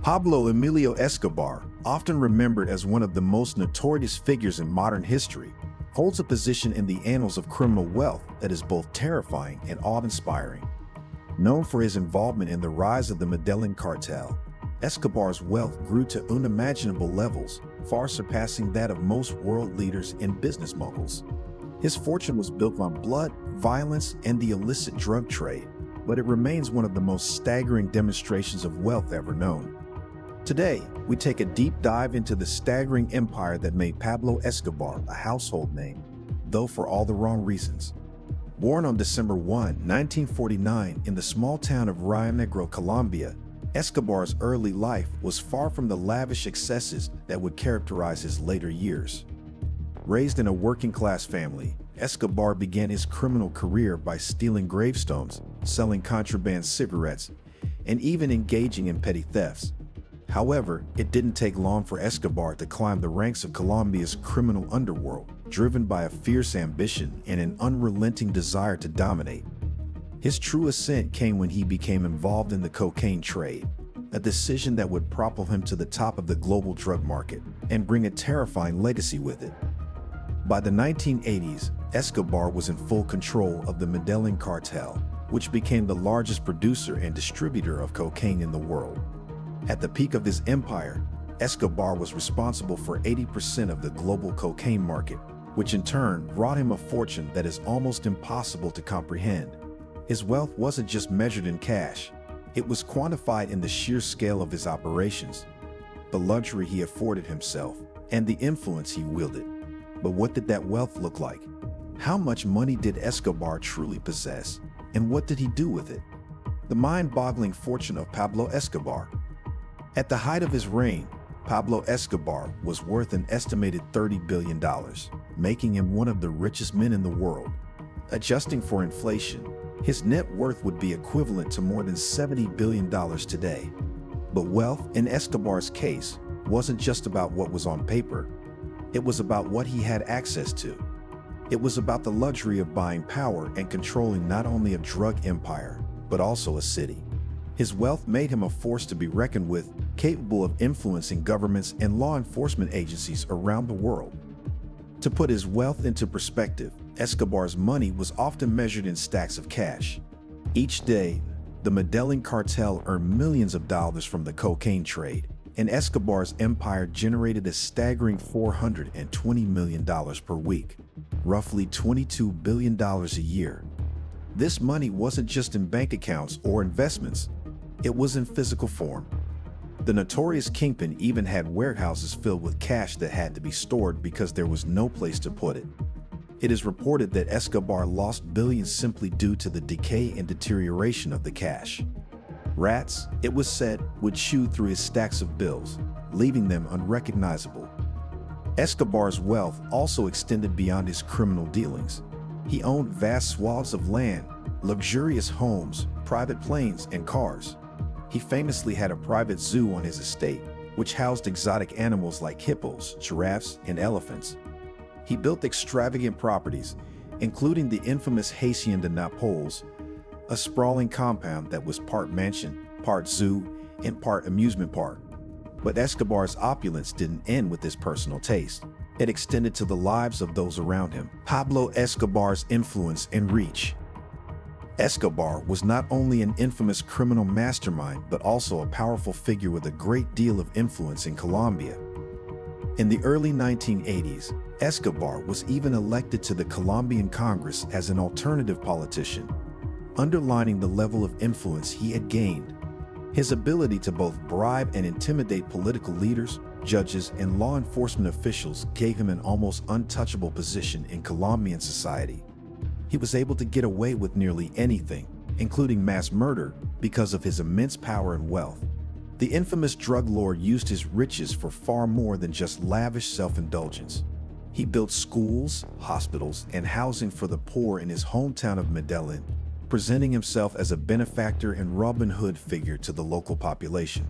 Pablo Emilio Escobar, often remembered as one of the most notorious figures in modern history, holds a position in the annals of criminal wealth that is both terrifying and awe-inspiring. Known for his involvement in the rise of the Medellin cartel, Escobar's wealth grew to unimaginable levels, far surpassing that of most world leaders and business moguls. His fortune was built on blood, violence, and the illicit drug trade, but it remains one of the most staggering demonstrations of wealth ever known. Today, we take a deep dive into the staggering empire that made Pablo Escobar a household name, though for all the wrong reasons. Born on December 1, 1949 in the small town of Rio Negro, Colombia, Escobar's early life was far from the lavish excesses that would characterize his later years. Raised in a working-class family, Escobar began his criminal career by stealing gravestones, selling contraband cigarettes, and even engaging in petty thefts. However, it didn't take long for Escobar to climb the ranks of Colombia's criminal underworld, driven by a fierce ambition and an unrelenting desire to dominate. His true ascent came when he became involved in the cocaine trade, a decision that would propel him to the top of the global drug market and bring a terrifying legacy with it. By the 1980s, Escobar was in full control of the Medellin cartel, which became the largest producer and distributor of cocaine in the world. At the peak of his empire, Escobar was responsible for 80% of the global cocaine market, which in turn brought him a fortune that is almost impossible to comprehend. His wealth wasn't just measured in cash, it was quantified in the sheer scale of his operations, the luxury he afforded himself, and the influence he wielded. But what did that wealth look like? How much money did Escobar truly possess, and what did he do with it? The mind-boggling fortune of Pablo Escobar. At the height of his reign, Pablo Escobar was worth an estimated $30 billion, making him one of the richest men in the world. Adjusting for inflation, his net worth would be equivalent to more than $70 billion today. But wealth, in Escobar's case, wasn't just about what was on paper. It was about what he had access to. It was about the luxury of buying power and controlling not only a drug empire, but also a city. His wealth made him a force to be reckoned with, capable of influencing governments and law enforcement agencies around the world. To put his wealth into perspective, Escobar's money was often measured in stacks of cash. Each day, the Medellin cartel earned millions of dollars from the cocaine trade, and Escobar's empire generated a staggering $420 million per week, roughly $22 billion a year. This money wasn't just in bank accounts or investments, it was in physical form. The notorious kingpin even had warehouses filled with cash that had to be stored because there was no place to put it. It is reported that Escobar lost billions simply due to the decay and deterioration of the cash. Rats, it was said, would chew through his stacks of bills, leaving them unrecognizable. Escobar's wealth also extended beyond his criminal dealings. He owned vast swaths of land, luxurious homes, private planes, and cars. He famously had a private zoo on his estate, which housed exotic animals like hippos, giraffes, and elephants. He built extravagant properties, including the infamous Hacienda Nápoles, a sprawling compound that was part mansion, part zoo, and part amusement park. But Escobar's opulence didn't end with his personal taste. It extended to the lives of those around him. Pablo Escobar's influence and reach. Escobar was not only an infamous criminal mastermind, but also a powerful figure with a great deal of influence in Colombia. In the early 1980s, Escobar was even elected to the Colombian Congress as an alternative politician, underlining the level of influence he had gained. His ability to both bribe and intimidate political leaders, judges, and law enforcement officials gave him an almost untouchable position in Colombian society. He was able to get away with nearly anything, including mass murder, because of his immense power and wealth. The infamous drug lord used his riches for far more than just lavish self-indulgence. He built schools, hospitals, and housing for the poor in his hometown of Medellin, presenting himself as a benefactor and Robin Hood figure to the local population.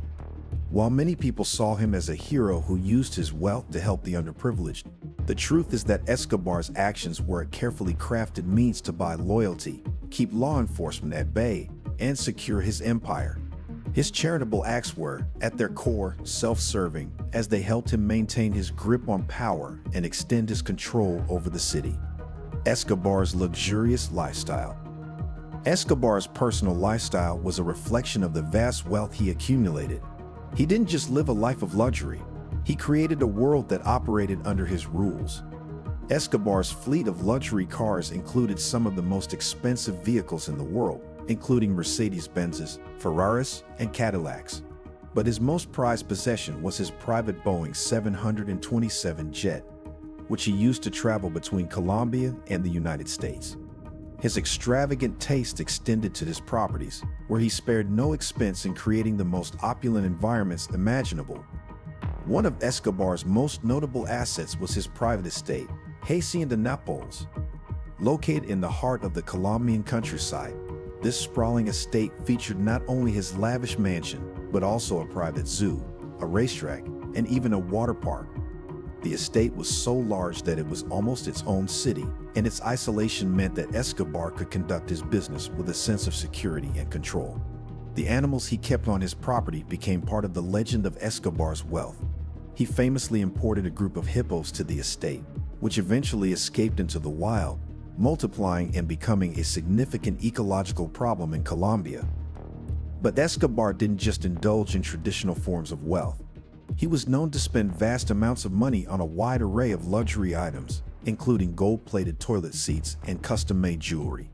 While many people saw him as a hero who used his wealth to help the underprivileged, the truth is that Escobar's actions were a carefully crafted means to buy loyalty, keep law enforcement at bay, and secure his empire. His charitable acts were, at their core, self-serving, as they helped him maintain his grip on power and extend his control over the city. Escobar's luxurious lifestyle. Escobar's personal lifestyle was a reflection of the vast wealth he accumulated. He didn't just live a life of luxury, he created a world that operated under his rules. Escobar's fleet of luxury cars included some of the most expensive vehicles in the world, including Mercedes-Benzes, Ferraris, and Cadillacs. But his most prized possession was his private Boeing 727 jet, which he used to travel between Colombia and the United States. His extravagant taste extended to his properties, where he spared no expense in creating the most opulent environments imaginable. One of Escobar's most notable assets was his private estate, Hacienda Nápoles. Located in the heart of the Colombian countryside, this sprawling estate featured not only his lavish mansion, but also a private zoo, a racetrack, and even a water park. The estate was so large that it was almost its own city, and its isolation meant that Escobar could conduct his business with a sense of security and control. The animals he kept on his property became part of the legend of Escobar's wealth. He famously imported a group of hippos to the estate, which eventually escaped into the wild, multiplying and becoming a significant ecological problem in Colombia. But Escobar didn't just indulge in traditional forms of wealth. He was known to spend vast amounts of money on a wide array of luxury items, including gold-plated toilet seats and custom-made jewelry.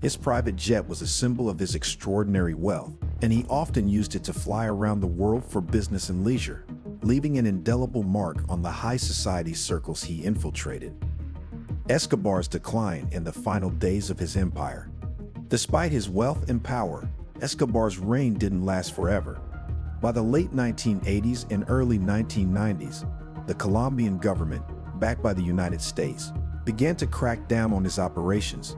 His private jet was a symbol of his extraordinary wealth, and he often used it to fly around the world for business and leisure, leaving an indelible mark on the high society circles he infiltrated. Escobar's decline in the final days of his empire. Despite his wealth and power, Escobar's reign didn't last forever. By the late 1980s and early 1990s, the Colombian government, backed by the United States, began to crack down on his operations.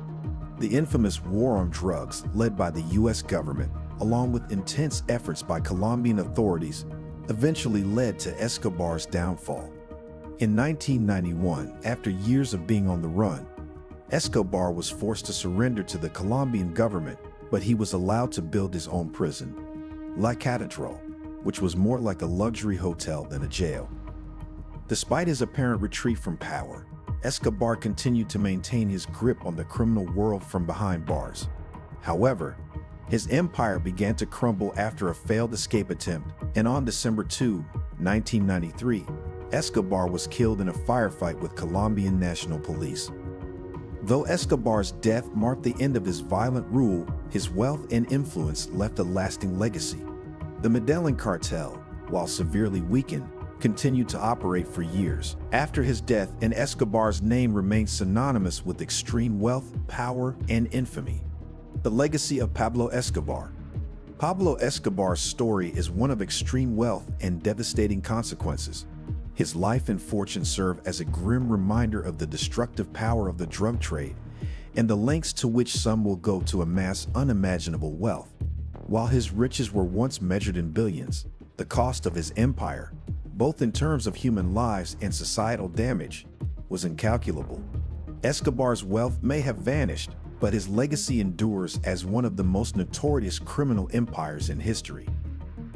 The infamous war on drugs, led by the U.S. government, along with intense efforts by Colombian authorities, eventually led to Escobar's downfall. In 1991, after years of being on the run, Escobar was forced to surrender to the Colombian government, but he was allowed to build his own prison, La Catedral, which was more like a luxury hotel than a jail. Despite his apparent retreat from power, Escobar continued to maintain his grip on the criminal world from behind bars. However, his empire began to crumble after a failed escape attempt, and on December 2, 1993, Escobar was killed in a firefight with Colombian National Police. Though Escobar's death marked the end of his violent rule, his wealth and influence left a lasting legacy. The Medellin cartel, while severely weakened, continued to operate for years. After his death, and Escobar's name remained synonymous with extreme wealth, power, and infamy. The legacy of Pablo Escobar. Pablo Escobar's story is one of extreme wealth and devastating consequences. His life and fortune serve as a grim reminder of the destructive power of the drug trade and the lengths to which some will go to amass unimaginable wealth. While his riches were once measured in billions, the cost of his empire, both in terms of human lives and societal damage, was incalculable. Escobar's wealth may have vanished, but his legacy endures as one of the most notorious criminal empires in history.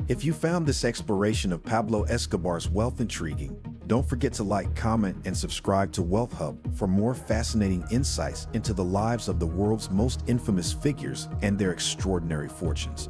If you found this exploration of Pablo Escobar's wealth intriguing, don't forget to like, comment, and subscribe to Wealth Hub for more fascinating insights into the lives of the world's most infamous figures and their extraordinary fortunes.